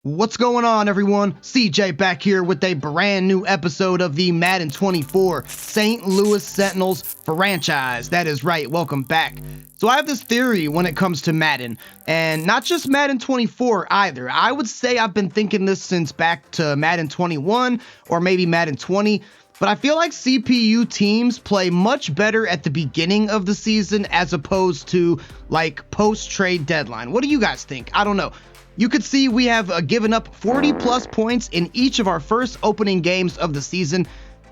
What's going on, everyone? CJ back here with a brand new episode of the Madden 24 St. Louis Sentinels Franchise. That is right, welcome back. So I have this theory when it comes to Madden, and not just Madden 24 either. I would say I've been thinking this since back to Madden 21 or maybe Madden 20, but I feel like CPU teams play much better at the beginning of the season as opposed to like post-trade deadline. What do you guys think? I don't know. You could see we have given up 40 plus points in each of our first opening games of the season.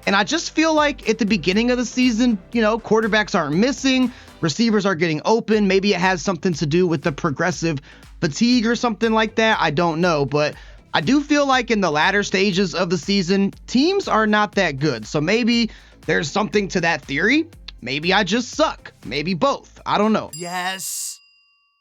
And I just feel like at the beginning of the season, quarterbacks aren't missing, receivers are getting open. Maybe it has something to do with the progressive fatigue or something like that. I don't know. But I do feel like in the latter stages of the season, teams are not that good. So maybe there's something to that theory. Maybe I just suck. Maybe both. I don't know. Yes.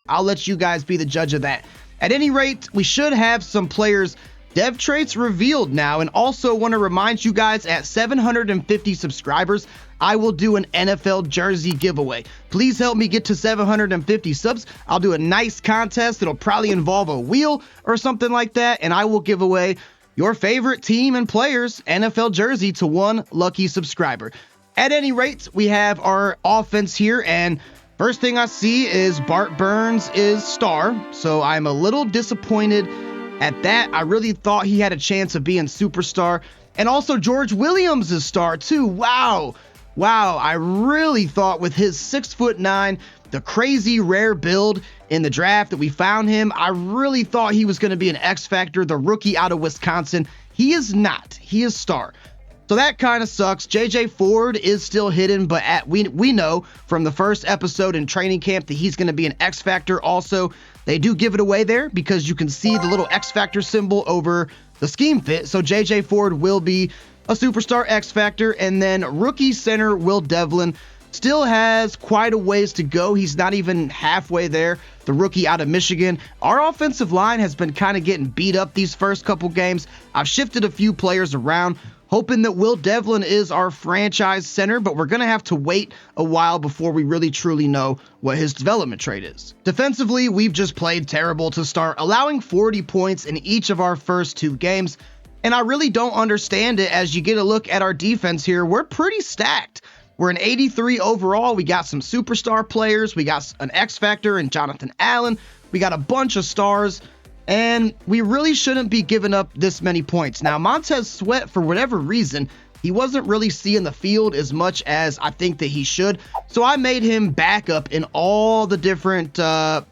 I'll let you guys be the judge of that. At any rate, we should have some players' dev traits revealed now, and also want to remind you guys, at 750 subscribers, I will do an NFL jersey giveaway. Please help me get to 750 subs. I'll do a nice contest. It'll probably involve a wheel or something like that, and I will give away your favorite team and players' NFL jersey to one lucky subscriber. At any rate, we have our offense here, and first thing I see is Bart Burns is star, so I'm a little disappointed at that. I really thought he had a chance of being superstar. And also George Williams is star too. Wow, I really thought with his 6'9", the crazy rare build in the draft that we found him, I really thought he was going to be an X factor, the rookie out of Wisconsin. He is not. He is star. So that kind of sucks. JJ Ford is still hidden, but we know from the first episode in training camp that he's going to be an X Factor also. They do give it away there because you can see the little X Factor symbol over the scheme fit. So JJ Ford will be a superstar X Factor. And then rookie center Will Devlin still has quite a ways to go. He's not even halfway there, the rookie out of Michigan. Our offensive line has been kind of getting beat up these first couple games. I've shifted a few players around, hoping that Will Devlin is our franchise center, but we're going to have to wait a while before we really truly know what his development trait is. Defensively, we've just played terrible to start, allowing 40 points in each of our first two games, and I really don't understand it. As you get a look at our defense here, we're pretty stacked. We're an 83 overall. We got some superstar players. We got an X Factor and Jonathan Allen. We got a bunch of stars. And we really shouldn't be giving up this many points. Now, Montez Sweat, for whatever reason, he wasn't really seeing the field as much as I think that he should. So I made him backup in all the different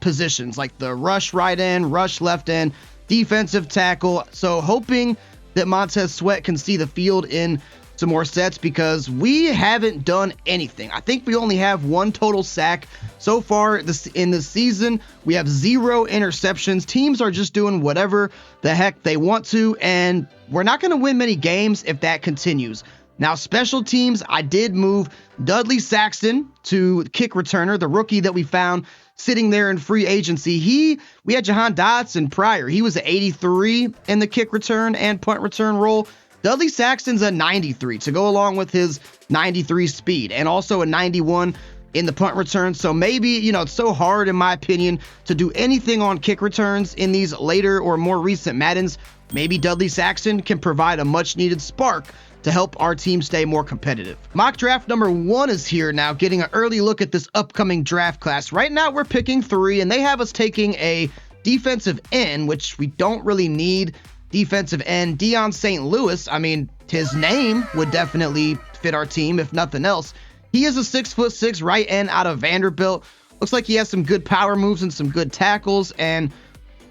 positions, like the rush right end, rush left end, defensive tackle. So hoping that Montez Sweat can see the field in some more sets, because we haven't done anything. I think we only have one total sack so far in the season. We have 0 interceptions. Teams are just doing whatever the heck they want to, and we're not going to win many games if that continues. Now, special teams, I did move Dudley Saxton to kick returner, the rookie that we found sitting there in free agency. We had Jahan Dotson prior. He was an 83 in the kick return and punt return role. Dudley Saxton's a 93 to go along with his 93 speed, and also a 91 in the punt return. So maybe, it's so hard, in my opinion, to do anything on kick returns in these later or more recent Maddens. Maybe Dudley Saxton can provide a much needed spark to help our team stay more competitive. Mock draft number 1 is here now, getting an early look at this upcoming draft class. Right now we're picking 3, and they have us taking a defensive end, which we don't really need. Defensive end Deion St. Louis. I mean, his name would definitely fit our team, if nothing else. He is a 6'6" right end out of Vanderbilt. Looks like he has some good power moves and some good tackles, and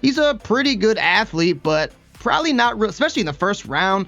he's a pretty good athlete, but probably not real, especially in the first round.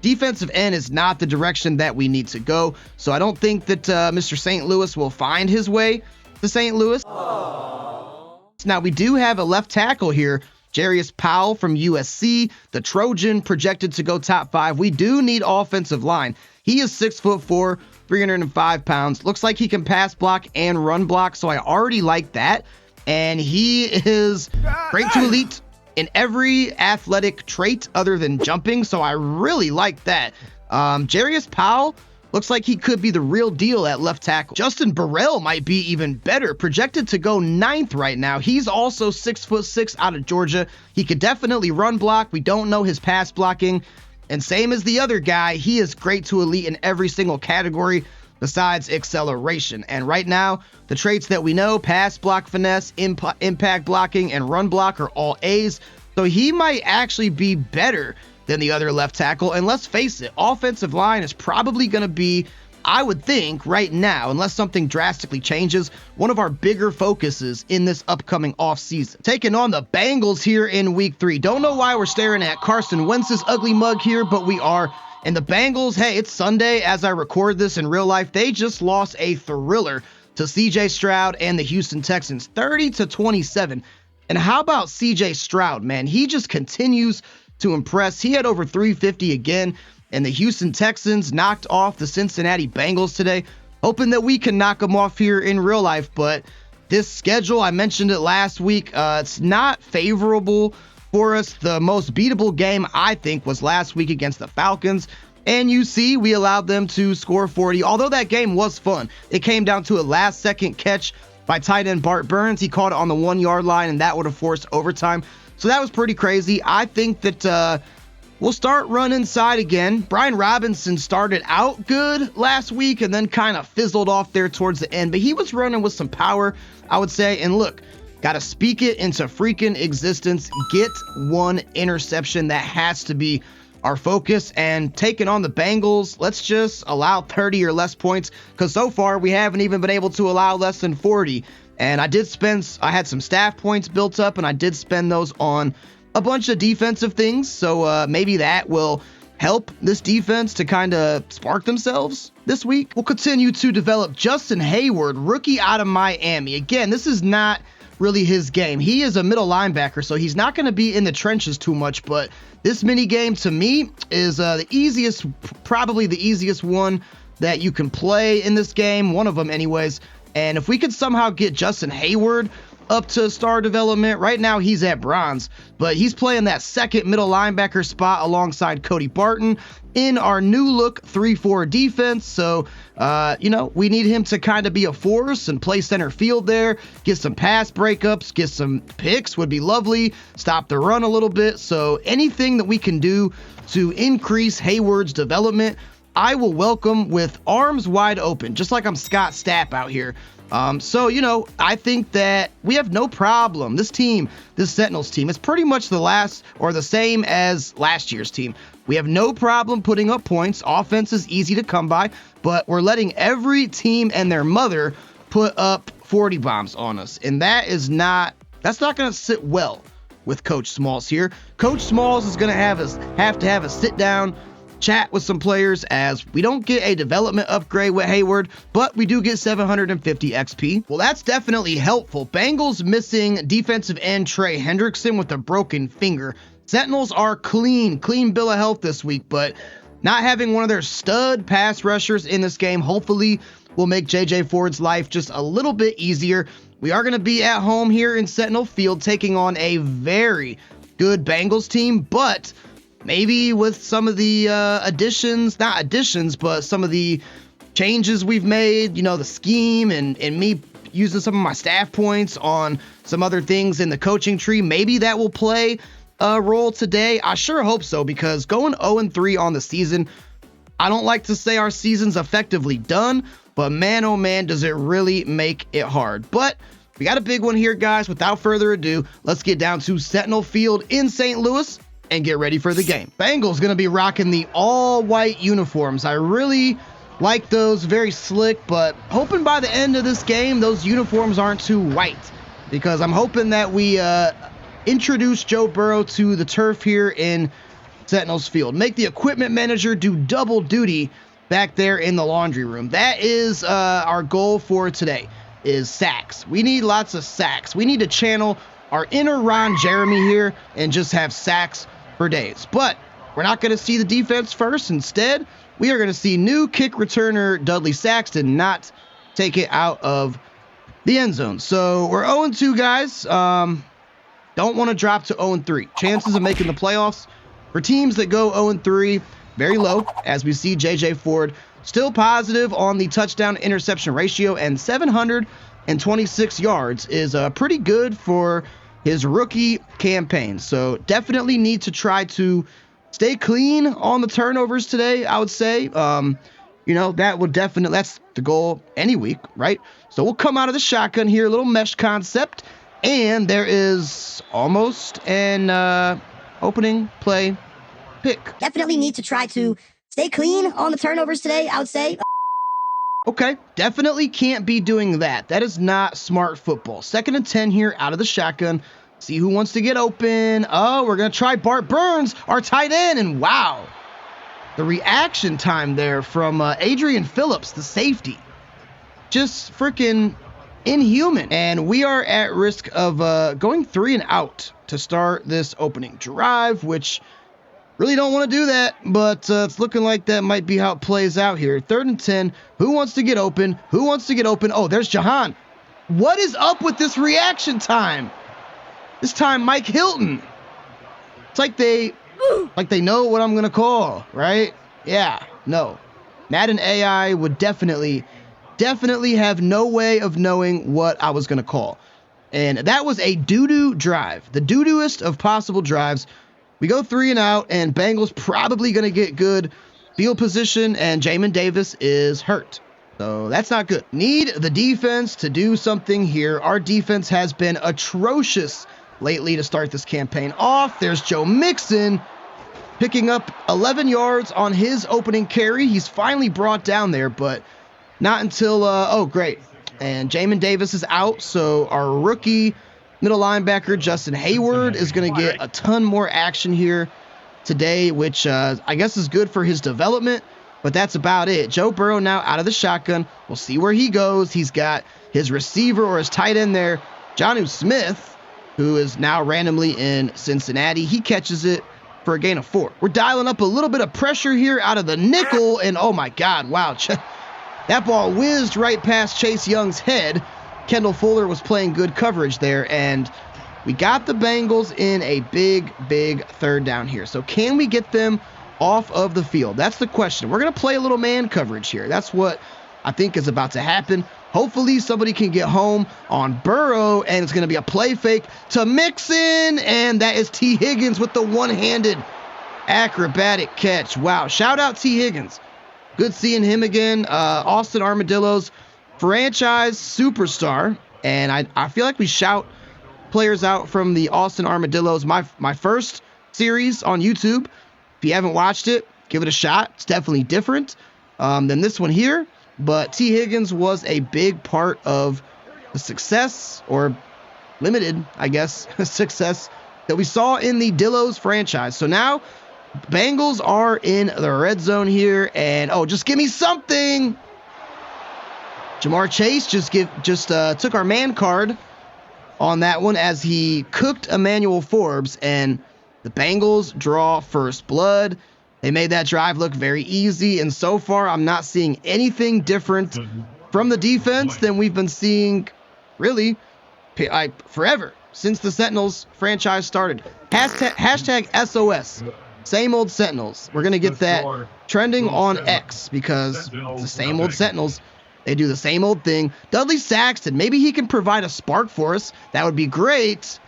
Defensive end is not the direction that we need to go, so I don't think that Mr. St. Louis will find his way to St. Louis. Aww. Now, we do have a left tackle here, Jarius Powell from USC, the Trojan, projected to go top 5. We do need offensive line. He is 6'4", 305 pounds. Looks like he can pass block and run block, so I already like that. And he is great to elite in every athletic trait other than jumping, so I really like that. Jarius Powell Looks like he could be the real deal at left tackle. Justin Burrell might be even better, projected to go 9th right now. He's also 6'6" out of Georgia. He could definitely run block. We don't know his pass blocking. And same as the other guy, he is great to elite in every single category besides acceleration. And right now, the traits that we know, pass block finesse, impact blocking, and run block are all A's. So he might actually be better than the other left tackle. And let's face it, offensive line is probably going to be, I would think right now, unless something drastically changes, one of our bigger focuses in this upcoming offseason. Taking on the Bengals here in week 3. Don't know why we're staring at Carson Wentz's ugly mug here, but we are. And the Bengals, hey, it's Sunday as I record this in real life. They just lost a thriller to CJ Stroud and the Houston Texans, 30-27. And how about CJ Stroud, man? He just continues to impress. He had over 350 again, and the Houston Texans knocked off the Cincinnati Bengals today, hoping that we can knock them off here in real life. But this schedule, I mentioned it last week, it's not favorable for us. The most beatable game, I think, was last week against the Falcons. And you see, we allowed them to score 40. Although that game was fun, it came down to a last-second catch by tight end Bart Burns. He caught it on the 1-yard line, and that would have forced overtime. So that was pretty crazy. I think that we'll start run inside again. Brian Robinson started out good last week and then kind of fizzled off there towards the end. But he was running with some power, I would say. And look, got to speak it into freaking existence. Get one interception. That has to be our focus. And taking on the Bengals, let's just allow 30 or less points, because so far we haven't even been able to allow less than 40. And I had some staff points built up, and I did spend those on a bunch of defensive things. So maybe that will help this defense to kind of spark themselves this week. We'll continue to develop Justin Hayward, rookie out of Miami. Again, this is not really his game. He is a middle linebacker, so he's not going to be in the trenches too much. But this mini game to me is probably the easiest one that you can play in this game. One of them anyways. And if we could somehow get Justin Hayward up to star development, right now he's at bronze, but he's playing that second middle linebacker spot alongside Cody Barton in our new look 3-4 defense. So, we need him to kind of be a force and play center field there, get some pass breakups, get some picks would be lovely, stop the run a little bit. So anything that we can do to increase Hayward's development, I will welcome with arms wide open, just like I'm Scott Stapp out here. I think that we have no problem. This Sentinels team, is pretty much the same as last year's team. We have no problem putting up points. Offense is easy to come by, but we're letting every team and their mother put up 40 bombs on us. And that's not going to sit well with Coach Smalls here. Coach Smalls is going to have to have a sit down chat with some players, as we don't get a development upgrade with Hayward, but we do get 750 XP. Well, that's definitely helpful. Bengals missing defensive end Trey Hendrickson with a broken finger. Sentinels are clean bill of health this week, but not having one of their stud pass rushers in this game hopefully will make JJ Ford's life just a little bit easier. We are going to be at home here in Sentinel Field taking on a very good Bengals team, but maybe with some of the but some of the changes we've made, the scheme and me using some of my staff points on some other things in the coaching tree, maybe that will play a role today. I sure hope so, because going 0-3 on the season, I don't like to say our season's effectively done, but man, oh man, does it really make it hard. But we got a big one here, guys. Without further ado, let's get down to Sentinel Field in St. Louis and get ready for the game. Bengals going to be rocking the all-white uniforms. I really like those, very slick, but hoping by the end of this game, those uniforms aren't too white, because I'm hoping that we introduce Joe Burrow to the turf here in Sentinels Field. Make the equipment manager do double duty back there in the laundry room. That is our goal for today, is sacks. We need lots of sacks. We need to channel our inner Ron Jeremy here and just have sacks for days. But we're not going to see the defense first. Instead, we are going to see new kick returner Dudley Saxton not take it out of the end zone. So we're 0-2, guys. Don't want to drop to 0-3. Chances of making the playoffs for teams that go 0-3, very low, as we see JJ Ford Still positive on the touchdown interception ratio, and 726 yards is pretty good for his rookie campaign. So definitely need to try to stay clean on the turnovers today, I would say. You know, that would definitely, that's the goal any week, right? So we'll come out of the shotgun here, a little mesh concept, and there is almost an opening play pick. Definitely need to try to stay clean on the turnovers today, I would say. Okay, definitely can't be doing that. That is not smart football. 2nd and 10 here out of the shotgun. See who wants to get open. Oh, we're going to try Bart Burns, our tight end, and wow. The reaction time there from Adrian Phillips, the safety. Just freaking inhuman. And we are at risk of going 3 and out to start this opening drive, which really don't want to do that, but it's looking like that might be how it plays out here. 3rd and 10. Who wants to get open? Who wants to get open? Oh, there's Jahan. What is up with this reaction time? This time, Mike Hilton. It's like they know what I'm going to call, right? Yeah, no. Madden AI would definitely have no way of knowing what I was going to call. And that was a doo-doo drive. The doo-dooest of possible drives. We go 3 and out, and Bengals probably going to get good field position, and Jamin Davis is hurt. So that's not good. Need the defense to do something here. Our defense has been atrocious lately to start this campaign off. There's Joe Mixon picking up 11 yards on his opening carry. He's finally brought down there, but not until, oh, great. And Jamin Davis is out, so our rookie middle linebacker Justin Hayward is going to get a ton more action here today, which I guess is good for his development, but that's about it. Joe Burrow now out of the shotgun. We'll see where he goes. He's got his receiver or his tight end there, Jonnu Smith, who is now randomly in Cincinnati. He catches it for a gain of 4. We're dialing up a little bit of pressure here out of the nickel, and oh my God, wow. That ball whizzed right past Chase Young's head. Kendall Fuller was playing good coverage there, and we got the Bengals in a big 3rd down here. So can we get them off of the field? That's the question. We're going to play a little man coverage here. That's what I think is about to happen. Hopefully somebody can get home on Burrow, and it's going to be a play fake to Mixon, and that is T. Higgins with the one-handed acrobatic catch. Wow, shout out T. Higgins. Good seeing him again. Austin Armadillo's franchise superstar, and I feel like we shout players out from the Austin Armadillos. My first series on YouTube. If you haven't watched it, give it a shot. It's definitely different than this one here, but T. Higgins was a big part of the success, or limited, I guess, success that we saw in the Dillos franchise. So now Bengals are in the red zone here, and oh, just give me something. Jamar Chase just took our man card on that one as he cooked Emmanuel Forbes, and the Bengals draw first blood. They made that drive look very easy, and so far I'm not seeing anything different from the defense than we've been seeing really forever since the Sentinels franchise started. Hashtag SOS. Same old Sentinels. We're going to get that trending on X because it's the same old Sentinels. They do the same old thing. Dudley Saxton, maybe he can provide a spark for us. That would be great.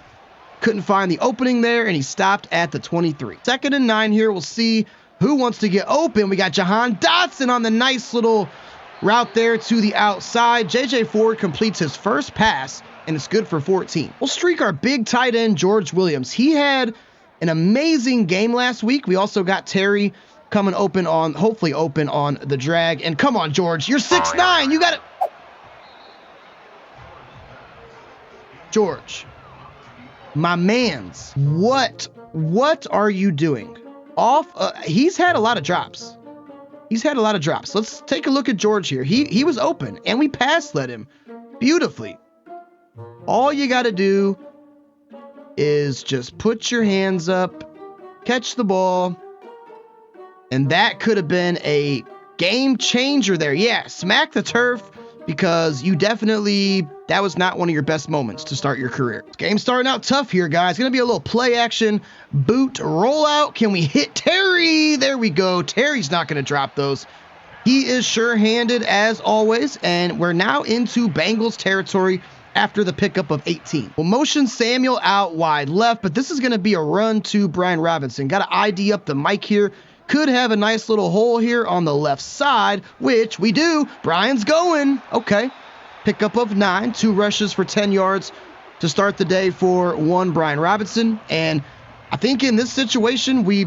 Couldn't find the opening there, and he stopped at the 23. 2nd and 9 here. We'll see who wants to get open. We got Jahan Dotson on the nice little route there to the outside. J.J. Ford completes his first pass, and it's good for 14. We'll streak our big tight end, George Williams. He had an amazing game last week. We also got Terry coming hopefully open on the drag. And come on, George, you're 6'9". You got it. George, my mans, what are you doing? He's had a lot of drops. Let's take a look at George here. He was open, and we pass led him beautifully. All you got to do is just put your hands up, catch the ball, and that could have been a game changer there. Yeah, smack the turf, because that was not one of your best moments to start your career. This game's starting out tough here, guys. Going to be a little play action boot rollout. Can we hit Terry? There we go. Terry's not going to drop those. He is sure-handed as always, and we're now into Bengals territory after the pickup of 18. We'll motion Samuel out wide left, but this is going to be a run to Brian Robinson. Got to ID up the mic here. Could have a nice little hole here on the left side, which we do. Brian's going. Okay. Pickup of 9, 2 rushes for 10 yards to start the day for one Brian Robinson. And I think in this situation, we,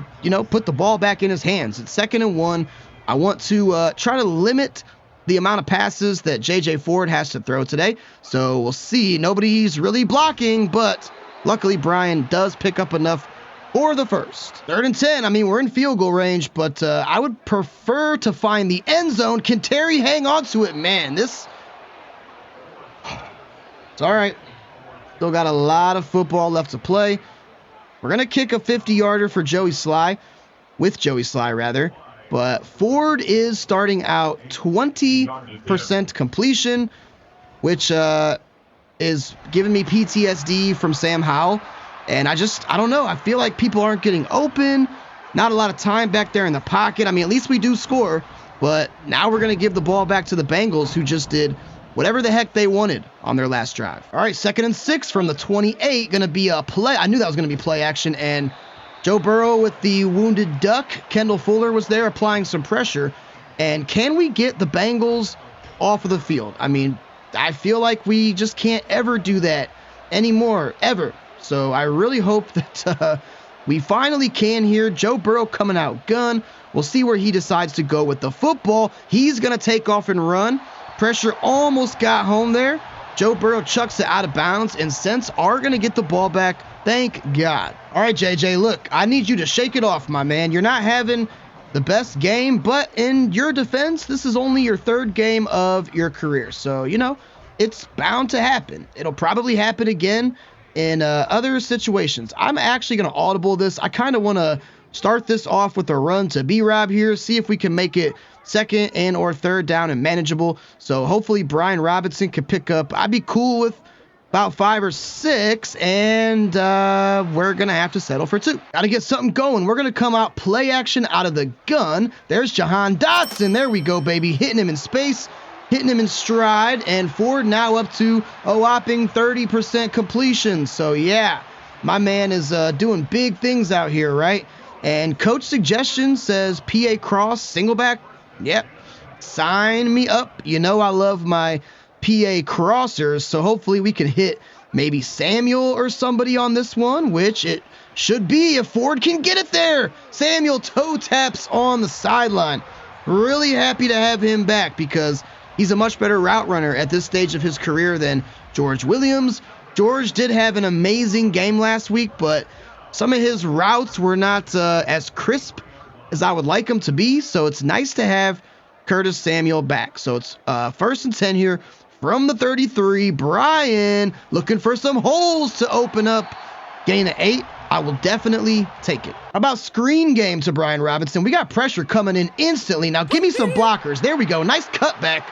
put the ball back in his hands. It's 2nd and 1. I want to try to limit the amount of passes that J.J. Ford has to throw today. So we'll see. Nobody's really blocking, but luckily Brian does pick up enough for the first. 3rd and 10. I mean, we're in field goal range, but I would prefer to find the end zone. Can Terry hang on to it? Man, it's all right. Still got a lot of football left to play. We're going to kick a 50-yarder for Joey Sly, but Ford is starting out 20% completion, which is giving me PTSD from Sam Howell. And I don't know. I feel like people aren't getting open. Not a lot of time back there in the pocket. I mean, at least we do score, but now we're going to give the ball back to the Bengals, who just did whatever the heck they wanted on their last drive. All right, 2nd and 6 from the 28. Going to be a play. I knew that was going to be play action, and Joe Burrow with the wounded duck. Kendall Fuller was there applying some pressure. And can we get the Bengals off of the field? I mean, I feel like we just can't ever do that anymore, ever. So I really hope that we finally can here. Joe Burrow coming out gun. We'll see where he decides to go with the football. He's going to take off and run. Pressure almost got home there. Joe Burrow chucks it out of bounds, and Saints are going to get the ball back. Thank God. All right, JJ, look, I need you to shake it off, my man. You're not having the best game, but in your defense, this is only your 3rd game of your career. So, it's bound to happen. It'll probably happen again in other situations. I'm actually going to audible this. I kind of want to start this off with a run to B-Rob here, see if we can make it 2nd and or 3rd down and manageable. So hopefully Brian Robinson can pick up. I'd be cool with about 5 or 6, and we're going to have to settle for 2. Got to get something going. We're going to come out play action out of the gun. There's Jahan Dotson. There we go, baby. Hitting him in space, hitting him in stride, and Ford now up to a whopping 30% completion. So, yeah, my man is doing big things out here, right? And coach suggestion says PA cross, singleback. Yep, sign me up. I love my PA crossers, so hopefully we can hit maybe Samuel or somebody on this one, which it should be if Ford can get it there. Samuel toe taps on the sideline. Really happy to have him back because he's a much better route runner at this stage of his career than George Williams. George did have an amazing game last week, but some of his routes were not as crisp as I would like them to be, so it's nice to have Curtis Samuel back. So it's 1st and 10 here from the 33. Brian looking for some holes to open up. Gain of 8. I will definitely take it. How about screen game to Brian Robinson? We got pressure coming in instantly. Now give me some blockers. There we go. Nice cutback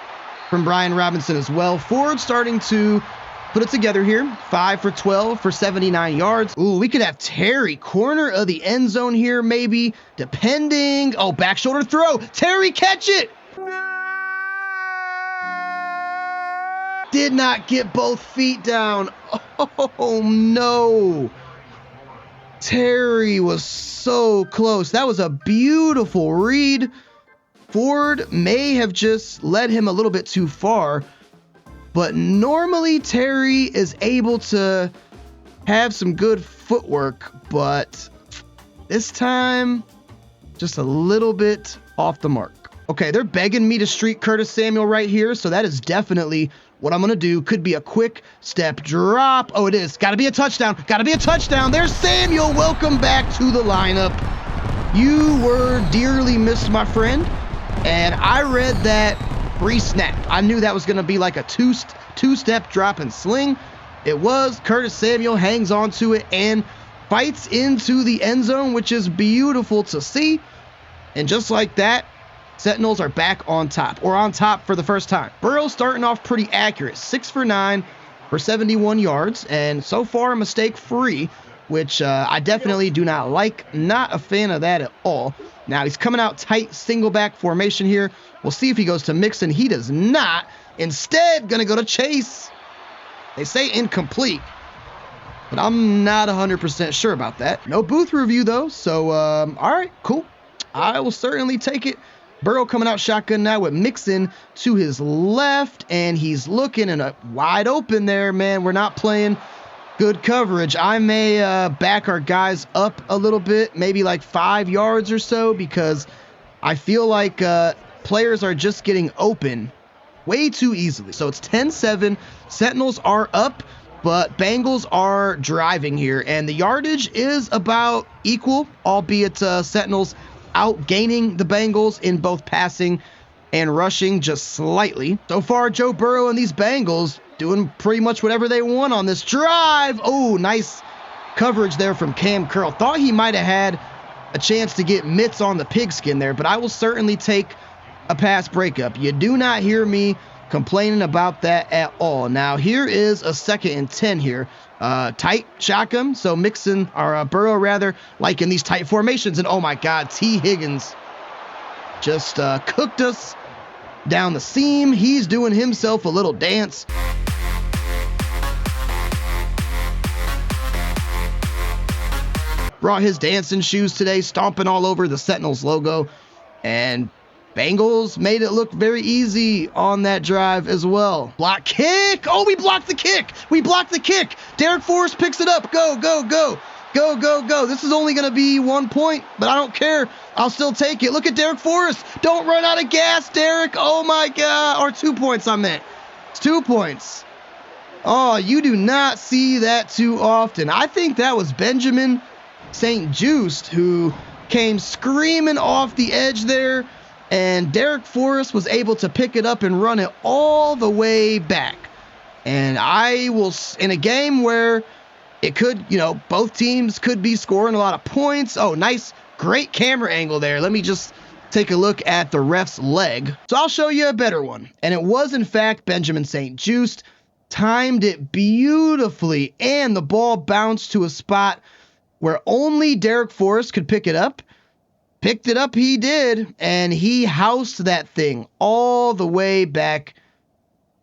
from Brian Robinson as well. Ford starting to put it together here. 5 for 12 for 79 yards. Ooh, we could have Terry corner of the end zone here maybe, depending. Oh, back shoulder throw. Terry, catch it. Did not get both feet down. Oh, no. Terry was so close. That was a beautiful read. Ford may have just led him a little bit too far, but normally Terry is able to have some good footwork, but this time just a little bit off the mark. Okay, they're begging me to streak Curtis Samuel right here, so that is definitely what I'm going to do. Could be a quick step drop. Oh, it is. Got to be a touchdown. Got to be a touchdown. There's Samuel. Welcome back to the lineup. You were dearly missed, my friend. And I read that pre-snap. I knew that was going to be like a two-step drop and sling. It was. Curtis Samuel hangs on to it and fights into the end zone, which is beautiful to see. And just like that, Sentinels are back on top, or on top for the first time. Burrow starting off pretty accurate, 6 for 9 for 71 yards, and so far mistake-free. which I definitely do not like. Not a fan of that at all. Now he's coming out tight single back formation here. We'll see if he goes to Mixon. He does not. Instead, going to go to Chase. They say incomplete, but I'm not 100% sure about that. No booth review, though, so all right, cool. I will certainly take it. Burrow coming out shotgun now with Mixon to his left, and he's looking and wide open there, man. We're not playing good coverage. I may back our guys up a little bit, maybe like 5 yards or so, because I feel like players are just getting open way too easily. So it's 10-7. Sentinels are up, but Bengals are driving here, and the yardage is about equal, albeit Sentinels outgaining the Bengals in both passing and rushing just slightly. So far, Joe Burrow and these Bengals doing pretty much whatever they want on this drive. Oh, nice coverage there from Cam Curl. Thought he might have had a chance to get mitts on the pigskin there, but I will certainly take a pass breakup. You do not hear me complaining about that at all. Now, here is a 2nd and 10 here. Tight shotgun, so Mixon, or Burrow rather, like in these tight formations. And oh my God, T. Higgins just cooked us down the seam. He's doing himself a little dance. Brought his dancing shoes today, stomping all over the Sentinels logo. And Bengals made it look very easy on that drive as well. Block kick. Oh, we blocked the kick. We blocked the kick. Derek Forrest picks it up. Go, go, go. Go, go, go. This is only going to be 1 point, but I don't care. I'll still take it. Look at Derek Forrest. Don't run out of gas, Derek. Oh, my God. Or 2 points, I meant. It's 2 points. Oh, you do not see that too often. I think that was Benjamin St. Just who came screaming off the edge there. And Derek Forrest was able to pick it up and run it all the way back. And I will, in a game where it could, both teams could be scoring a lot of points. Oh, nice, great camera angle there. Let me just take a look at the ref's leg. So I'll show you a better one. And it was, in fact, Benjamin St. Just. Timed it beautifully. And the ball bounced to a spot where only Derek Forrest could pick it up. Picked it up, he did, and he housed that thing all the way back,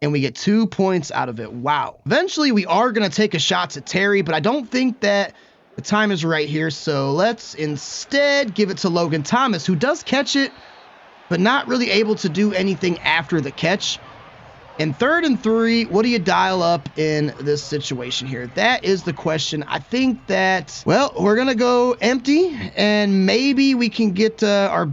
and we get 2 points out of it. Wow. Eventually, we are going to take a shot to Terry, but I don't think that the time is right here, so let's instead give it to Logan Thomas, who does catch it, but not really able to do anything after the catch. In 3rd and 3, what do you dial up in this situation here? That is the question. I think that, well, we're going to go empty, and maybe we can get our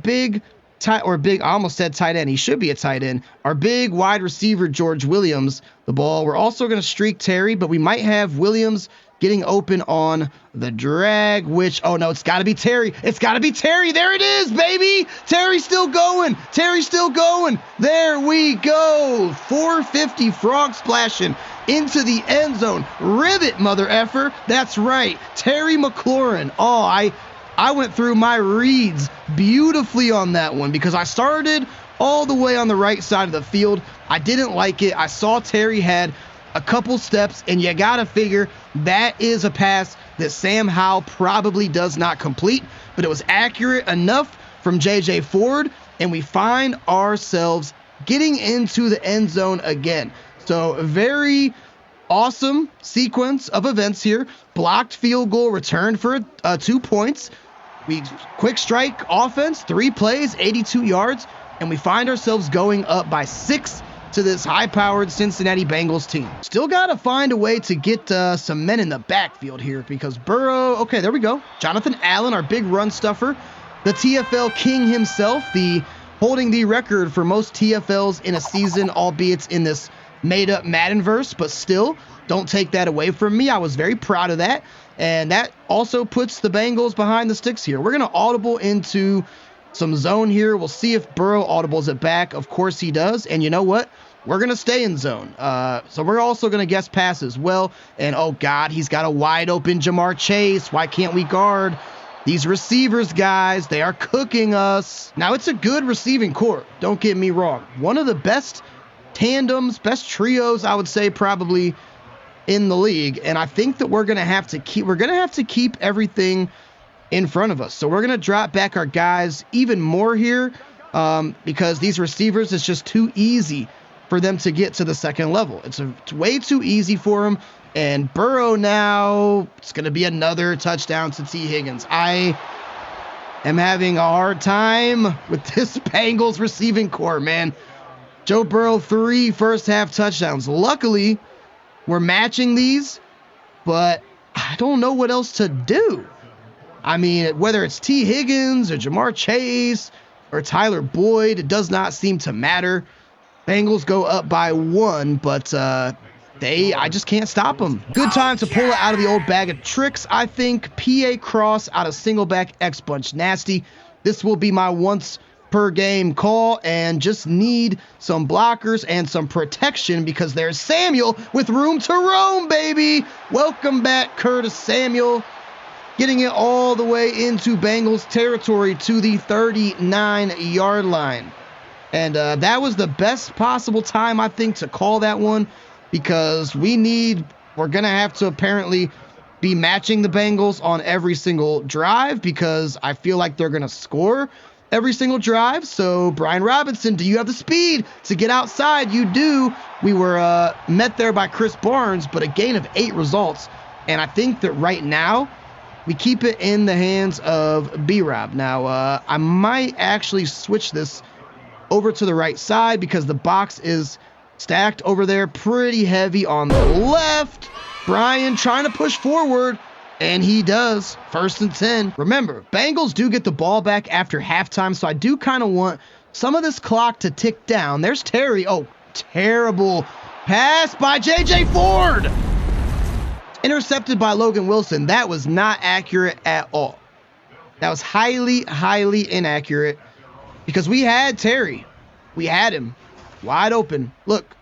I almost said tight end. He should be a tight end. Our big wide receiver, George Williams, the ball. We're also going to streak Terry, but we might have Williams getting open on the drag, which, oh no, it's got to be Terry. It's got to be Terry. There it is, baby. Terry's still going. Terry's still going. There we go. 450 frog splashing into the end zone. Ribbit, mother effer. That's right. Terry McLaurin. Oh, I went through my reads beautifully on that one because I started all the way on the right side of the field. I didn't like it. I saw Terry had a couple steps, and you got to figure that is a pass that Sam Howell probably does not complete, but it was accurate enough from J.J. Ford, and we find ourselves getting into the end zone again. So very awesome sequence of events here. Blocked field goal returned for 2 points. We quick strike offense, 3 plays, 82 yards, and we find ourselves going up by 6 to this high-powered Cincinnati Bengals team. Still got to find a way to get some men in the backfield here because Burrow, okay, there we go. Jonathan Allen, our big run stuffer, the TFL king himself, holding the record for most TFLs in a season, albeit in this made-up Maddenverse, but still, don't take that away from me. I was very proud of that, and that also puts the Bengals behind the sticks here. We're going to audible into some zone here. We'll see if Burrow audibles it back. Of course he does, and you know what? We're going to stay in zone. So we're also going to guess pass as well. And, oh, God, he's got a wide-open Jamar Chase. Why can't we guard these receivers, guys? They are cooking us. Now, it's a good receiving core. Don't get me wrong. One of the best tandems, best trios, I would say, probably in the league, and I think that we're gonna have to keep everything in front of us. So we're gonna drop back our guys even more here, because these receivers, it's just too easy for them to get to the second level. It's way too easy for them. And Burrow now, it's gonna be another touchdown to T. Higgins. I am having a hard time with this Bengals receiving core, man. Joe Burrow, 3 first-half touchdowns. Luckily, we're matching these, but I don't know what else to do. I mean, whether it's T. Higgins or Jamar Chase or Tyler Boyd, it does not seem to matter. Bengals go up by 1, but I just can't stop them. Good time to pull it out of the old bag of tricks. I think PA cross out of single back X bunch nasty. This will be my once per game call, and just need some blockers and some protection because there's Samuel with room to roam, baby. Welcome back, Curtis Samuel, getting it all the way into Bengals territory to the 39-yard line. And that was the best possible time, I think, to call that one, because we're going to have to apparently be matching the Bengals on every single drive, because I feel like they're going to score every single drive. So, Brian Robinson, do you have the speed to get outside? You do. We were met there by Chris Barnes, but a gain of 8 results. And I think that right now, we keep it in the hands of B-Rob. Now, I might actually switch this over to the right side because the box is stacked over there pretty heavy on the left. Brian trying to push forward, and he does. 1st and 10. Remember, Bengals do get the ball back after halftime, so I do kind of want some of this clock to tick down. There's Terry. Oh, terrible pass by J.J. Ford. Intercepted by Logan Wilson. That was not accurate at all. That was highly, highly inaccurate because we had Terry. We had him wide open. Look,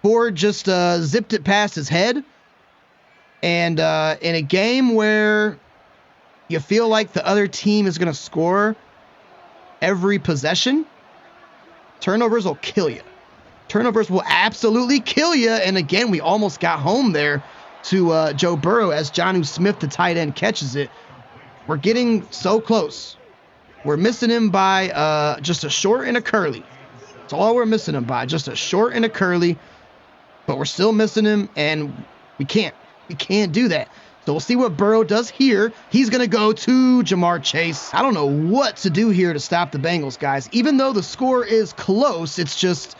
Ford just zipped it past his head. And in a game where you feel like the other team is going to score every possession, turnovers will kill you. Turnovers will absolutely kill you. And again, we almost got home there to Joe Burrow as Jonnu Smith, the tight end, catches it. We're getting so close. We're missing him by just a short and a curly. That's all we're missing him by, just a short and a curly. But we're still missing him, and we can't. We can't do that. So we'll see what Burrow does here. He's going to go to Jamar Chase. I don't know what to do here to stop the Bengals, guys. Even though the score is close, it's just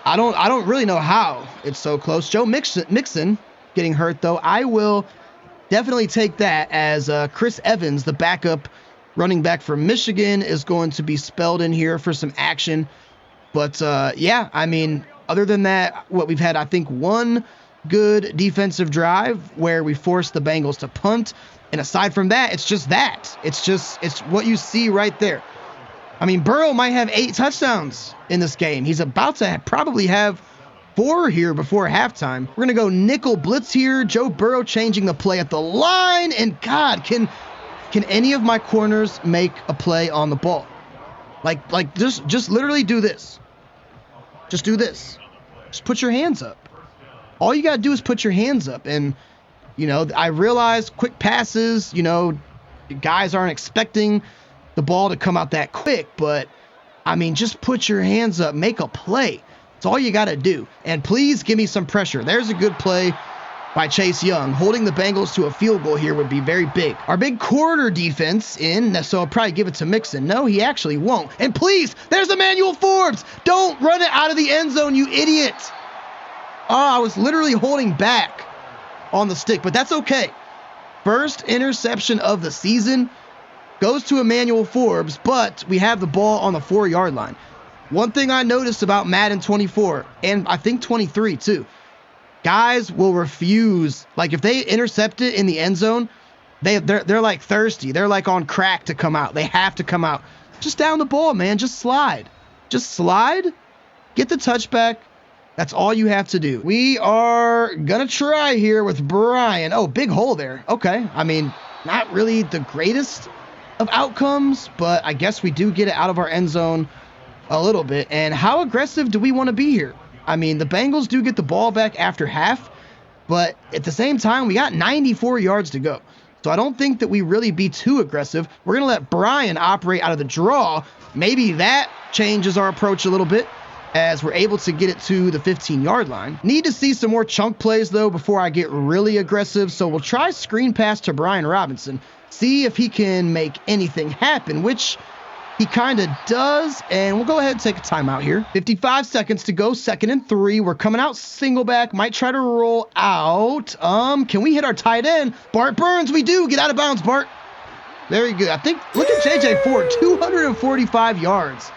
I don't really know how it's so close. Joe Mixon getting hurt, though. I will definitely take that as Chris Evans, the backup running back from Michigan, is going to be spelled in here for some action. But, yeah, I mean, other than that, what we've had, I think, one good defensive drive where we forced the Bengals to punt. And aside from that, it's just that. It's what you see right there. I mean, Burrow might have 8 touchdowns in this game. He's about to probably have 4 here before halftime. We're going to go nickel blitz here. Joe Burrow changing the play at the line. And God, can any of my corners make a play on the ball? Like just literally do this. Just do this. Just put your hands up. All you got to do is put your hands up. And, you know, I realize quick passes, you know, guys aren't expecting the ball to come out that quick. But, I mean, just put your hands up. Make a play. That's all you got to do. And please give me some pressure. There's a good play by Chase Young. Holding the Bengals to a field goal here would be very big. Our big quarter defense in, so I'll probably give it to Mixon. No, he actually won't. And please, there's Emmanuel Forbes. Don't run it out of the end zone, you idiot. Oh, I was literally holding back on the stick, but that's okay. First interception of the season goes to Emmanuel Forbes, but we have the ball on the 4-yard line. One thing I noticed about Madden 24, and I think 23 too, guys will refuse. Like if they intercept it in the end zone, they're like thirsty. They're like on crack to come out. They have to come out. Just down the ball, man. Just slide. Just slide. Get the touchback. That's all you have to do. We are going to try here with Brian. Oh, big hole there. Okay. I mean, not really the greatest of outcomes, but I guess we do get it out of our end zone a little bit. And how aggressive do we want to be here? I mean, the Bengals do get the ball back after half. But at the same time, we got 94 yards to go. So I don't think that we really be too aggressive. We're going to let Brian operate out of the draw. Maybe that changes our approach a little bit as we're able to get it to the 15-yard line. Need to see some more chunk plays, though, before I get really aggressive. So we'll try screen pass to Brian Robinson. See if he can make anything happen, which he kind of does. And we'll go ahead and take a timeout here. 55 seconds to go, 2nd and 3. We're coming out single back. Might try to roll out. Can we hit our tight end? Bart Burns, we do. Get out of bounds, Bart. Very good. I think, look at JJ Ford, 245 yards.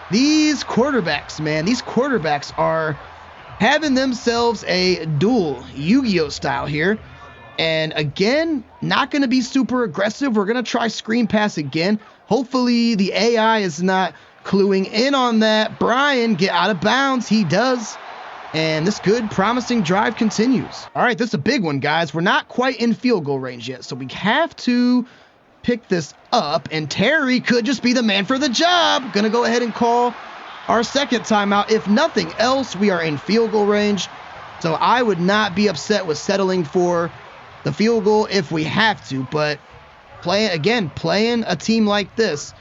These quarterbacks, man, these quarterbacks are having themselves a duel Yu-Gi-Oh style here. And again, not going to be super aggressive. We're going to try screen pass again. Hopefully the AI is not cluing in on that. Brian, get out of bounds. He does. And this good, promising drive continues. All right, this is a big one, guys. We're not quite in field goal range yet, so we have to pick this up, and Terry could just be the man for the job. Gonna go ahead and call our 2nd timeout. If nothing else, we are in field goal range, so I would not be upset with settling for the field goal if we have to. But playing a team like this,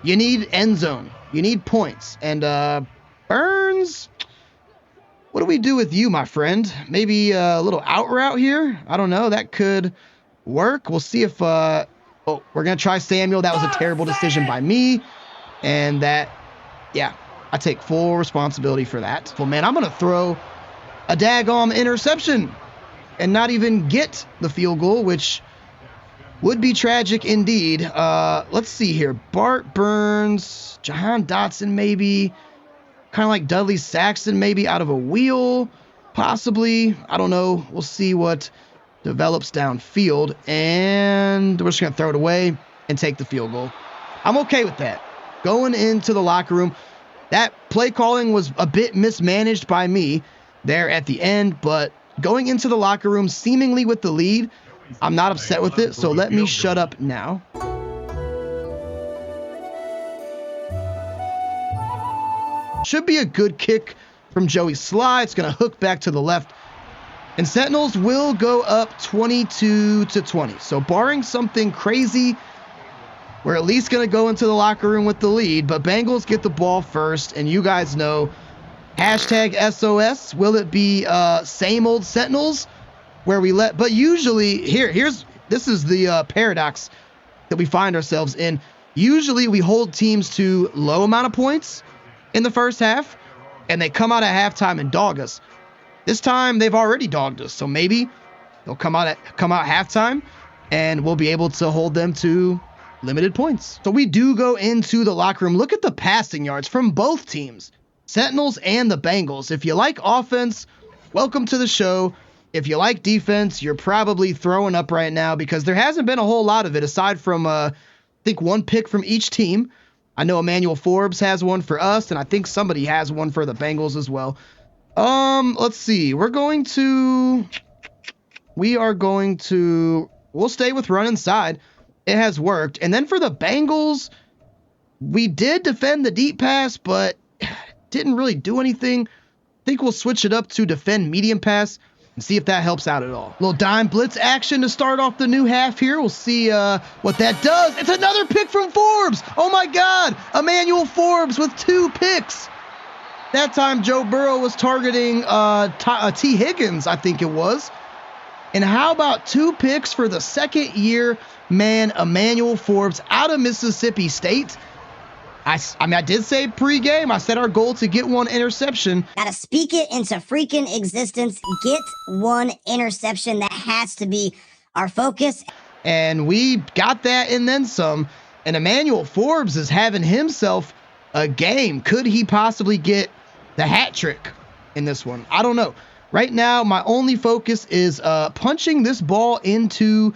you need end zone, you need points. And Burns, what do we do with you, my friend? Maybe a little out route here. I don't know, that could work. We'll see if oh, we're going to try Samuel. That was a terrible decision by me. And that, yeah, I take full responsibility for that. Well, man, I'm going to throw a daggone interception and not even get the field goal, which would be tragic indeed. Let's see here. Bart Burns, Jahan Dotson maybe. Kind of like Dudley Saxon maybe out of a wheel, possibly. I don't know. We'll see what develops downfield, and we're just going to throw it away and take the field goal. I'm okay with that. Going into the locker room, that play calling was a bit mismanaged by me there at the end, but going into the locker room seemingly with the lead, I'm not upset with it, so let me shut up now. Should be a good kick from Joey Sly. It's going to hook back to the left. And Sentinels will go up 22-20. So barring something crazy, we're at least going to go into the locker room with the lead. But Bengals get the ball first. And you guys know, hashtag SOS. Will it be same old Sentinels where we let... But usually, this is the paradox that we find ourselves in. Usually we hold teams to low amount of points in the first half. And they come out at halftime and dog us. This time, they've already dogged us, so maybe they'll come out halftime, and we'll be able to hold them to limited points. So we do go into the locker room. Look at the passing yards from both teams, Sentinels and the Bengals. If you like offense, welcome to the show. If you like defense, you're probably throwing up right now because there hasn't been a whole lot of it aside from, I think, one pick from each team. I know Emmanuel Forbes has one for us, and I think somebody has one for the Bengals as well. Let's see. We'll stay with run inside. It has worked. And then for the Bengals, we did defend the deep pass, but didn't really do anything. I think we'll switch it up to defend medium pass and see if that helps out at all. Little dime blitz action to start off the new half here. We'll see what that does. It's another pick from Forbes. Oh my God. Emmanuel Forbes with 2 picks. That time, Joe Burrow was targeting T. Higgins, I think it was. And how about 2 picks for the 2nd year man, Emmanuel Forbes, out of Mississippi State? I did say pregame, I set our goal to get 1 interception. Gotta speak it into freaking existence. Get 1 interception. That has to be our focus. And we got that and then some. And Emmanuel Forbes is having himself a game. Could he possibly get the hat trick in this one? I don't know. Right now, my only focus is punching this ball into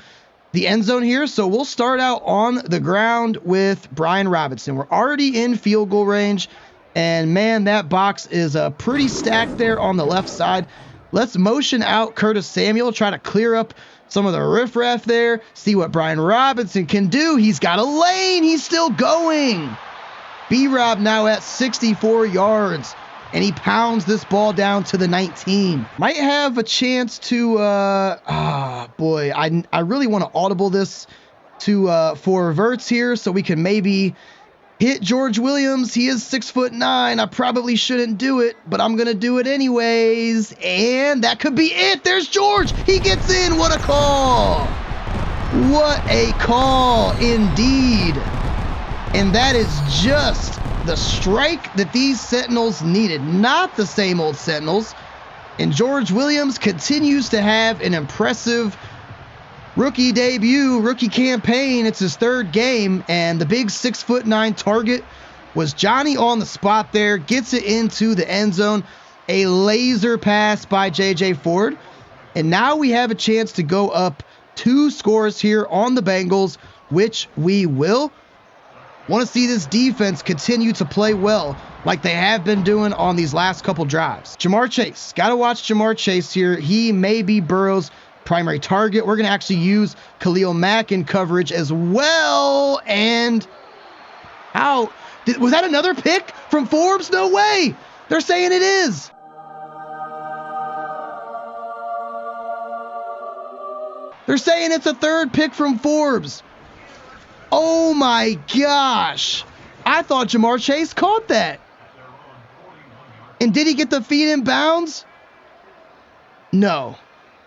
the end zone here. So we'll start out on the ground with Brian Robinson. We're already in field goal range. And man, that box is pretty stacked there on the left side. Let's motion out Curtis Samuel, try to clear up some of the riffraff there. See what Brian Robinson can do. He's got a lane. He's still going. B-Rob now at 64 yards. and he pounds this ball down to the 19. Might have a chance to, boy, I really want to audible this to for Verts here so we can maybe hit George Williams. He is 6'9". I probably shouldn't do it, but I'm going to do it anyways. And that could be it. There's George. He gets in. What a call. What a call indeed. And that is just the strike that these Sentinels needed. Not the same old Sentinels. And George Williams continues to have an impressive rookie debut, rookie campaign. It's his third game, and the big 6'9" target was Johnny on the spot there. Gets it into the end zone. A laser pass by J.J. Ford. And now we have a chance to go up 2 scores here on the Bengals, which we will. Want to see this defense continue to play well like they have been doing on these last couple drives. Jamar Chase. Got to watch Jamar Chase here. He may be Burrow's primary target. We're going to actually use Khalil Mack in coverage as well. And how? Was that another pick from Forbes? No way. They're saying it is. They're saying it's a third pick from Forbes. Oh my gosh. I thought Jamar Chase caught that. And did he get the feet in bounds? No.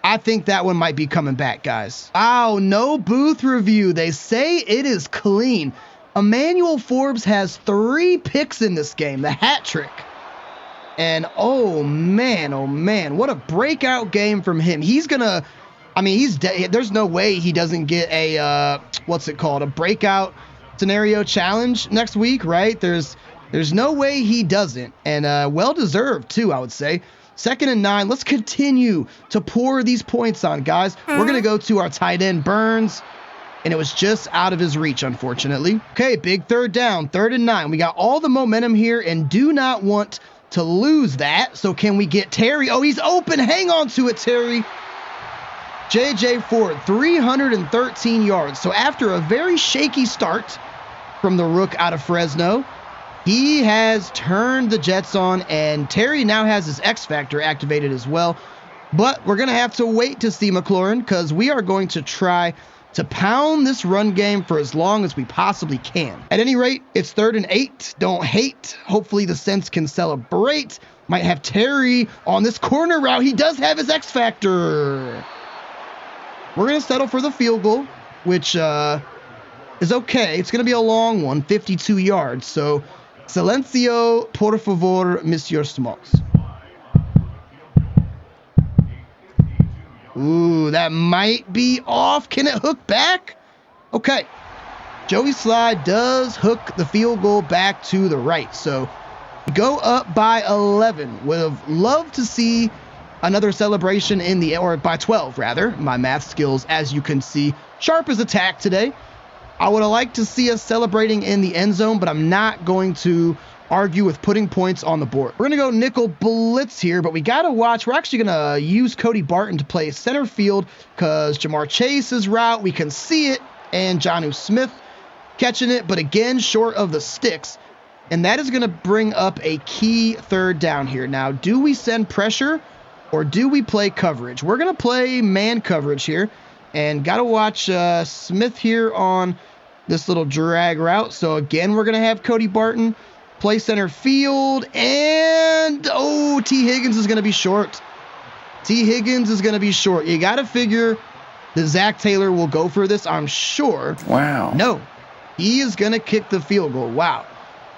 I think that one might be coming back, guys. Oh, no booth review. They say it is clean. Emmanuel Forbes has 3 picks in this game, the hat trick. And oh man, what a breakout game from him. He's gonna, I mean, there's no way he doesn't get a, what's it called? A breakout scenario challenge next week, right? There's no way he doesn't. And well-deserved too, I would say. 2nd and 9. Let's continue to pour these points on, guys. We're going to go to our tight end, Burns. And it was just out of his reach, unfortunately. Okay, big 3rd down, 3rd and 9. We got all the momentum here and do not want to lose that. So can we get Terry? Oh, he's open. Hang on to it, Terry. J.J. Ford, 313 yards. So after a very shaky start from the rook out of Fresno, he has turned the Jets on, and Terry now has his X Factor activated as well. But we're going to have to wait to see McLaurin because we are going to try to pound this run game for as long as we possibly can. At any rate, it's 3rd and 8. Don't hate. Hopefully the Sens can celebrate. Might have Terry on this corner route. He does have his X Factor. We're going to settle for the field goal, which is okay. It's going to be a long one, 52 yards. So, silencio, por favor, Monsieur Smokes. Ooh, that might be off. Can it hook back? Okay. Joey Slide does hook the field goal back to the right. So, we go up by 11. Would have loved to see another celebration in the, or by 12 rather. My math skills, as you can see, sharp as a tack today. I would have liked to see us celebrating in the end zone, but I'm not going to argue with putting points on the board. We're going to go nickel blitz here, but we got to watch. We're actually going to use Cody Barton to play center field because Jamar Chase's route, we can see it, and Jonnu Smith catching it, but again, short of the sticks. And that is going to bring up a key 3rd down here. Now, do we send pressure or do we play coverage? We're going to play man coverage here. And got to watch Smith here on this little drag route. So, again, we're going to have Cody Barton play center field. And, oh, T. Higgins is going to be short. T. Higgins is going to be short. You got to figure that Zach Taylor will go for this, I'm sure. Wow. No, he is going to kick the field goal. Wow.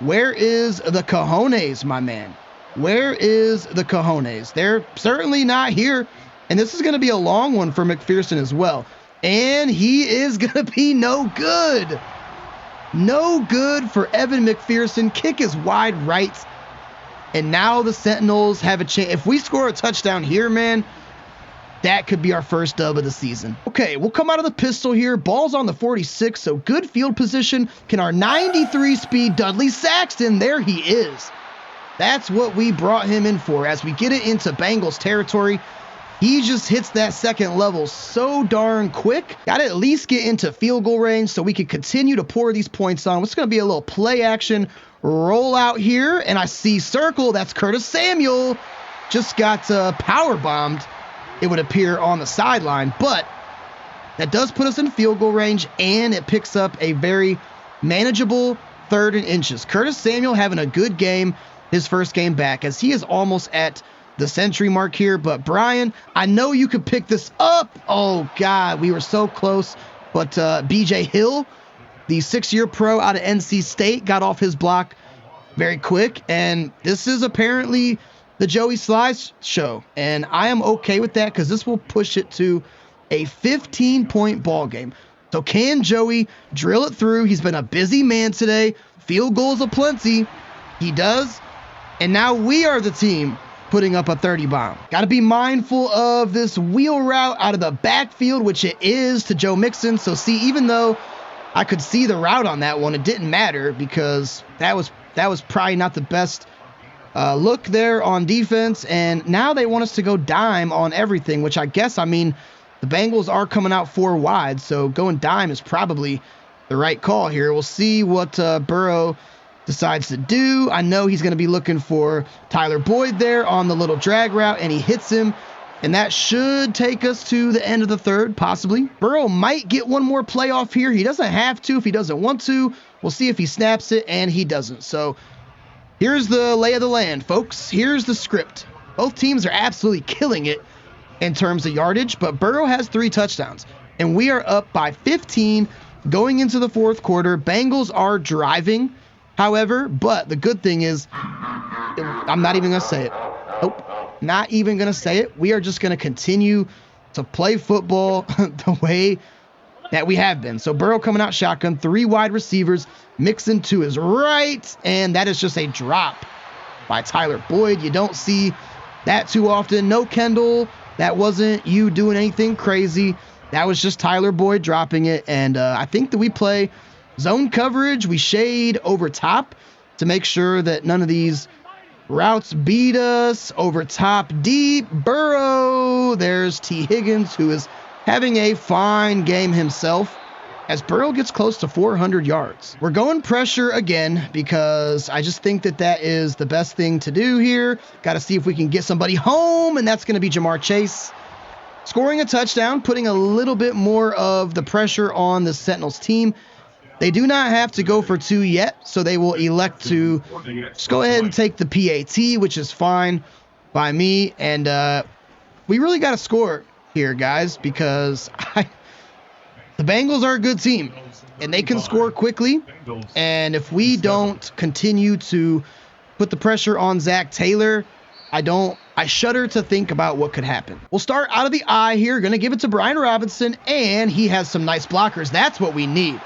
Where is the cojones, my man? Where is the cojones? They're certainly not here. And this is going to be a long one for McPherson as well. And he is going to be no good. No good for Evan McPherson. Kick is wide right. And now the Sentinels have a chance. If we score a touchdown here, man, that could be our first dub of the season. Okay, we'll come out of the pistol here. Ball's on the 46, so good field position. Can our 93 speed Dudley Saxton? There he is. That's what we brought him in for as we get it into Bengals territory. He just hits that second level so darn quick. Got to at least get into field goal range so we can continue to pour these points on. It's going to be a little play action roll out here, and I see circle. That's Curtis Samuel. Just got power bombed, it would appear, on the sideline, but that does put us in field goal range, and it picks up a very manageable 3rd and inches. Curtis Samuel having a good game, his first game back, as he is almost at the century mark here. But Brian, I know you could pick this up. Oh God, we were so close. But BJ Hill, the 6-year pro out of NC State, got off his block very quick. And this is apparently the Joey Slice show. And I am okay with that because this will push it to a 15-point ball game. So can Joey drill it through? He's been a busy man today. Field goals aplenty. He does. And now we are the team putting up a 30 bomb. Got to be mindful of this wheel route out of the backfield, which it is, to Joe Mixon. So see, even though I could see the route on that one, it didn't matter because that was probably not the best look there on defense. And now they want us to go dime on everything, which I guess, I mean, the Bengals are coming out 4 wide, so going dime is probably the right call here. We'll see what Burrow decides to do. I know he's going to be looking for Tyler Boyd there on the little drag route, and he hits him, and that should take us to the end of the 3rd, possibly. Burrow might get one more play off here. He doesn't have to if he doesn't want to. We'll see if he snaps it, and he doesn't. So here's the lay of the land, folks. Here's the script. Both teams are absolutely killing it in terms of yardage, but Burrow has 3 touchdowns, and we are up by 15 going into the 4th quarter. Bengals are driving, however, but the good thing is, I'm not even going to say it. Nope, not even going to say it. We are just going to continue to play football the way that we have been. So Burrow coming out shotgun, 3 wide receivers, Mixon to his right, and that is just a drop by Tyler Boyd. You don't see that too often. No Kendall. That wasn't you doing anything crazy. That was just Tyler Boyd dropping it. And I think that we play zone coverage. We shade over top to make sure that none of these routes beat us. Over top deep. Burrow. There's T. Higgins, who is having a fine game himself as Burrow gets close to 400 yards. We're going pressure again because I just think that that is the best thing to do here. Got to see if we can get somebody home, and that's going to be Jamar Chase scoring a touchdown, putting a little bit more of the pressure on the Sentinels team. They do not have to go for 2 yet, so they will elect to just go ahead and take the PAT, which is fine by me. And we really got to score here, guys, because the Bengals are a good team, and they can score quickly. And if we don't continue to put the pressure on Zach Taylor, I shudder to think about what could happen. We'll start out of the eye here. Going to give it to Brian Robinson, and he has some nice blockers. That's what we need.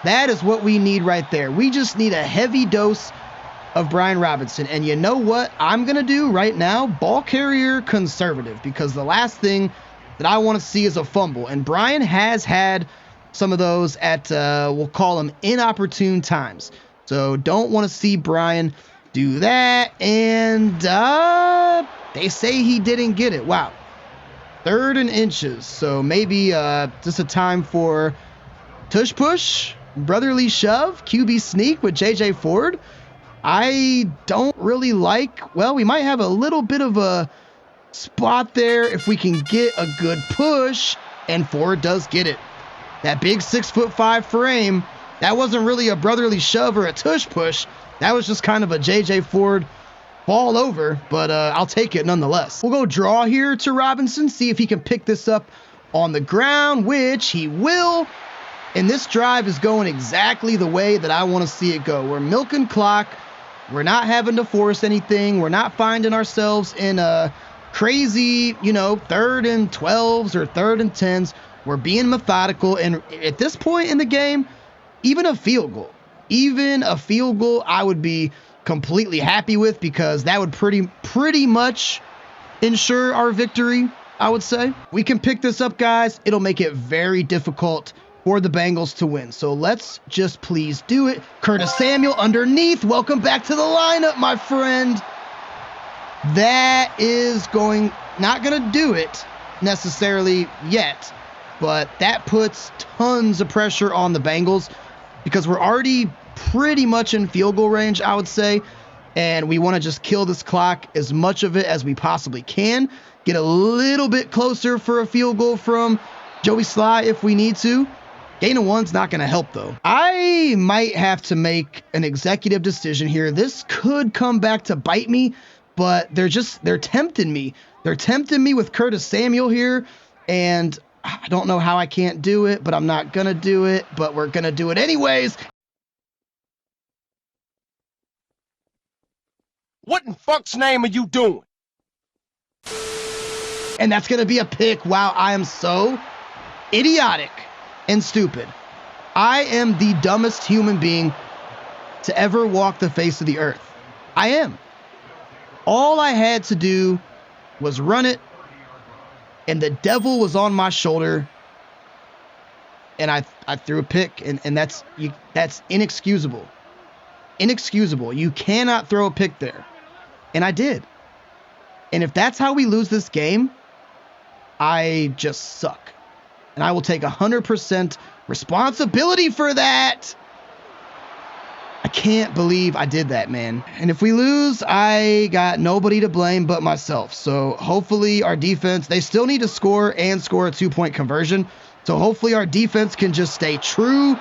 That is what we need right there. We just need a heavy dose of Brian Robinson. And you know what I'm going to do right now? Ball carrier conservative, because the last thing that I want to see is a fumble. And Brian has had some of those at, we'll call them inopportune times. So don't want to see Brian do that. And they say he didn't get it. Wow. 3rd and inches. So maybe just a time for tush push, brotherly shove, QB sneak with JJ Ford. I don't really like, well, we might have a little bit of a spot there if we can get a good push, and Ford does get it. That big 6'5" frame, that wasn't really a brotherly shove or a tush push. That was just kind of a JJ Ford fall over, but I'll take it nonetheless. We'll go draw here to Robinson, see if he can pick this up on the ground, which he will. And this drive is going exactly the way that I want to see it go. We're milking clock. We're not having to force anything. We're not finding ourselves in a crazy, 3rd and 12s or 3rd and 10s. We're being methodical. And at this point in the game, even a field goal, I would be completely happy with, because that would pretty much ensure our victory, I would say. We can pick this up, guys. It'll make it very difficult for the Bengals to win. So let's just please do it. Curtis Samuel underneath. Welcome back to the lineup, my friend. That is going Not going to do it necessarily yet, but that puts tons of pressure on the Bengals because we're already pretty much in field goal range, I would say, and we want to just kill this clock, as much of it as we possibly can, get a little bit closer for a field goal from Joey Sly if we need to. Gain of one's not going to help, though. I might have to make an executive decision here. This could come back to bite me, but they're tempting me. They're tempting me with Curtis Samuel here, and I don't know how I can't do it, but I'm not going to do it, but we're going to do it anyways. What in fuck's name are you doing? And that's going to be a pick. Wow, I am so idiotic and stupid. I am the dumbest human being to ever walk the face of the earth. I am. All I had to do was run it, and the devil was on my shoulder, and I threw a pick, and that's inexcusable. Inexcusable. You cannot throw a pick there. And I did. And if that's how we lose this game, I just suck. And I will take 100% responsibility for that. I can't believe I did that, man. And if we lose, I got nobody to blame but myself. So hopefully our defense, they still need to score and score a 2-point conversion. So hopefully our defense can just stay true.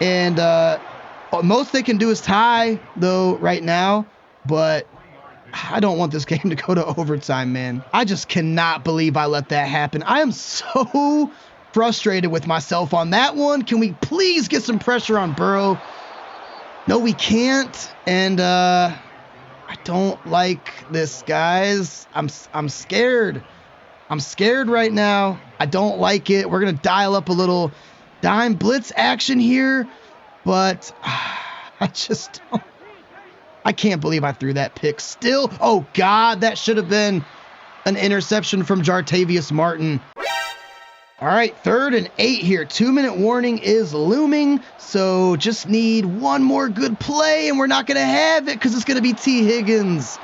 And most they can do is tie, though, right now. But I don't want this game to go to overtime, man. I just cannot believe I let that happen. I am so frustrated with myself on that one. Can we please get some pressure on Burrow? No, we can't. And I don't like this, guys. I'm scared. I'm scared right now. I don't like it. We're going to dial up a little dime blitz action here. But I just don't. I can't believe I threw that pick still. Oh, God, that should have been an interception from Jartavius Martin. All right, 3rd and 8 here. 2-minute warning is looming, so just need one more good play, and we're not going to have it because it's going to be T. Higgins.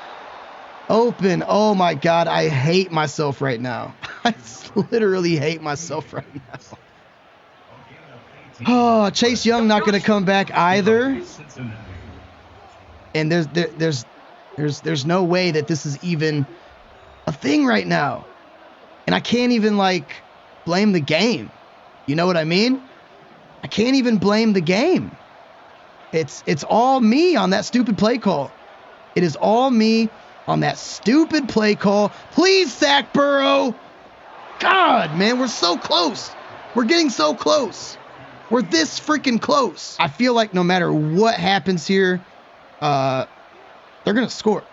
Open. Oh, my God, I hate myself right now. I literally hate myself right now. Oh, Chase Young not going to come back either. And there's no way that this is even a thing right now. And I can't even, like, blame the game. You know what I mean? I can't even blame the game. It's all me on that stupid play call. It is all me on that stupid play call. Please sack Burrow. God, man, we're so close. We're getting so close. We're this freaking close. I feel like no matter what happens here, they're going to score.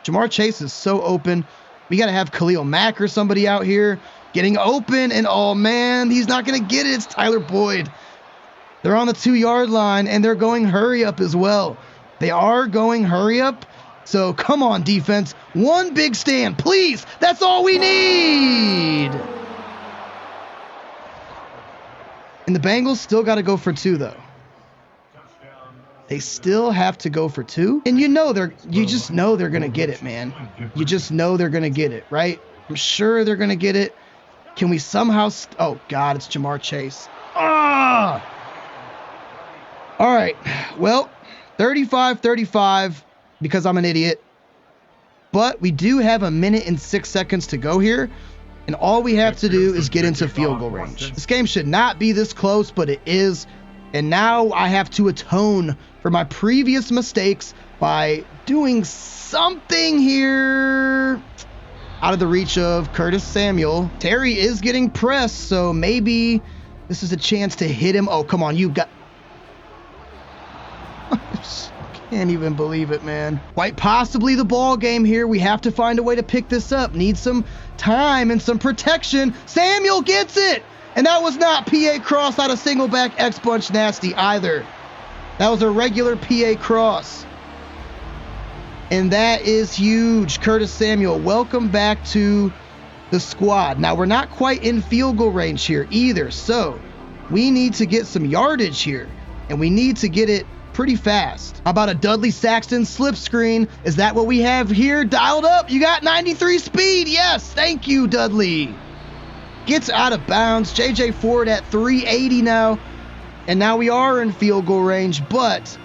Jamar Chase is so open. We got to have Khalil Mack or somebody out here getting open. And, oh, man, he's not going to get it. It's Tyler Boyd. They're on the 2-yard line, and they're going hurry up as well. They are going hurry up. So, come on, defense. One big stand, please. That's all we need. And the Bengals still got to go for 2, though. They still have to go for 2. And you just know they're going to get it, man. You just know they're going to get it, right? I'm sure they're going to get it. Can we somehow... oh, God, it's Jamar Chase. Ah! All right. Well, 35-35 because I'm an idiot. But we do have 1 minute and 6 seconds to go here. And all we have to do is get into field goal range. This game should not be this close, but it is. And now I have to atone for my previous mistakes by doing something here out of the reach of Curtis Samuel. Terry is getting pressed, so maybe this is a chance to hit him. Oh, come on, you got... I just can't even believe it, man. Quite possibly the ball game here. We have to find a way to pick this up. Need some time and some protection. Samuel gets it! And that was not PA cross out of single back X bunch nasty either. That was a regular PA cross. And that is huge. Curtis Samuel, welcome back to the squad. Now, we're not quite in field goal range here either. So we need to get some yardage here. And we need to get it pretty fast. How about a Dudley Saxton slip screen? Is that what we have here dialed up? You got 93 speed. Yes, thank you, Dudley. Gets out of bounds. JJ Ford at 380 now. And now we are in field goal range, but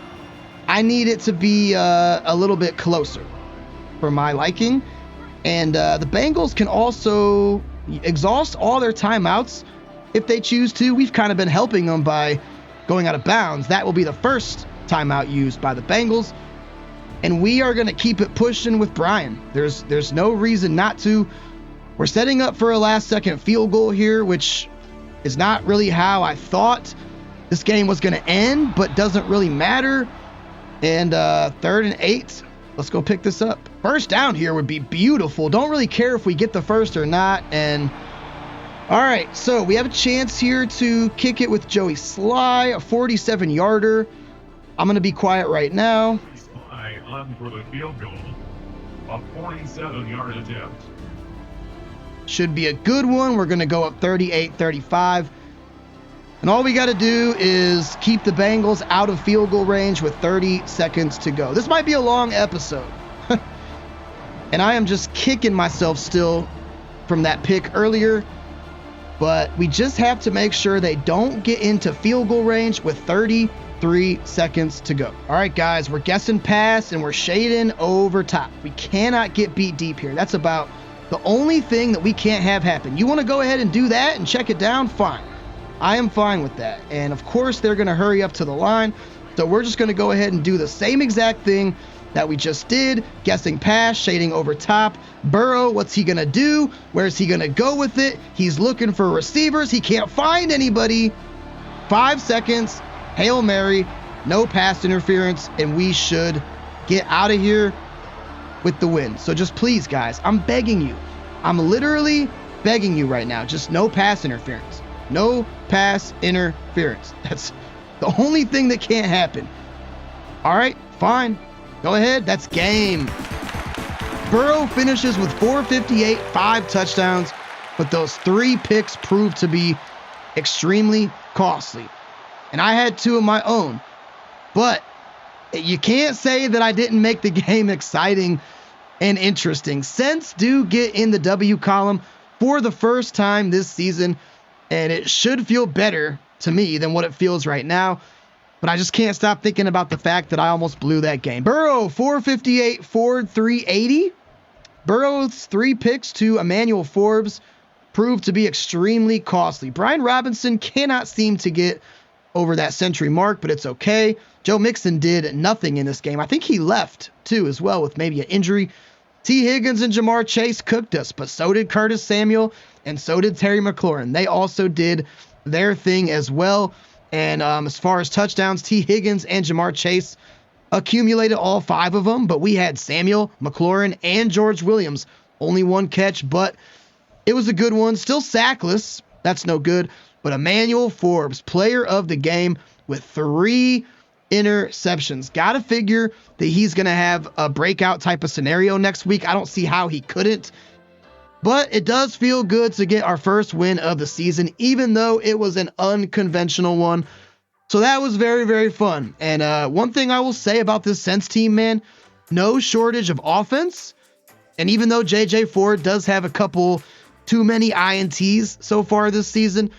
I need it to be a little bit closer for my liking. And the Bengals can also exhaust all their timeouts if they choose to. We've kind of been helping them by going out of bounds. That will be the first timeout used by the Bengals. And we are going to keep it pushing with Brian. There's no reason not to. We're setting up for a last-second field goal here, which is not really how I thought this game was going to end, but doesn't really matter. And 3rd and 8. Let's go pick this up. First down here would be beautiful. Don't really care if we get the first or not. And all right, so we have a chance here to kick it with Joey Sly, a 47-yarder. I'm going to be quiet right now. Sly on for the field goal, a 47-yard attempt. Should be a good one. We're going to go up 38-35. And all we got to do is keep the Bengals out of field goal range with 30 seconds to go. This might be a long episode. And I am just kicking myself still from that pick earlier. But we just have to make sure they don't get into field goal range with 33 seconds to go. All right, guys, we're guessing pass and we're shading over top. We cannot get beat deep here. That's about the only thing that we can't have happen. You want to go ahead and do that and check it down? Fine. I am fine with that. And of course, they're going to hurry up to the line. So we're just going to go ahead and do the same exact thing that we just did. Guessing pass, shading over top. Burrow, what's he going to do? Where's he going to go with it? He's looking for receivers. He can't find anybody. 5 seconds. Hail Mary. No pass interference. And we should get out of here with the win. So just please, guys, I'm begging you. I'm literally begging you right now. Just no pass interference. No pass interference. That's the only thing that can't happen. All right, fine. Go ahead. That's game. Burrow finishes with 458, 5 touchdowns, but those 3 picks proved to be extremely costly. And I had 2 of my own. But you can't say that I didn't make the game exciting and interesting. Sents do get in the W column for the first time this season. And it should feel better to me than what it feels right now. But I just can't stop thinking about the fact that I almost blew that game. Burrow, 458, Ford, 380. Burrow's 3 picks to Emmanuel Forbes proved to be extremely costly. Brian Robinson cannot seem to get over that century mark, but it's okay. Joe Mixon did nothing in this game. I think he left, too, as well, with maybe an injury. T. Higgins and Jamar Chase cooked us, but so did Curtis Samuel. And so did Terry McLaurin. They also did their thing as well. And as far as touchdowns, T. Higgins and Jamar Chase accumulated all 5 of them. But we had Samuel, McLaurin, and George Williams. Only 1 catch, but it was a good one. Still sackless. That's no good. But Emmanuel Forbes, player of the game with 3 interceptions. Got to figure that he's going to have a breakout type of scenario next week. I don't see how he couldn't. But it does feel good to get our first win of the season, even though it was an unconventional one. So that was very, very fun. And one thing I will say about this Sens team, man, no shortage of offense. And even though JJ Ford does have a couple too many INTs so far this season,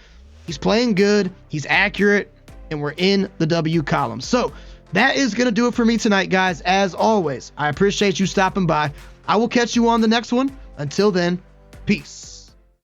he's playing good, he's accurate, and we're in the W column. So that is going to do it for me tonight, guys. As always, I appreciate you stopping by. I will catch you on the next one. Until then, peace.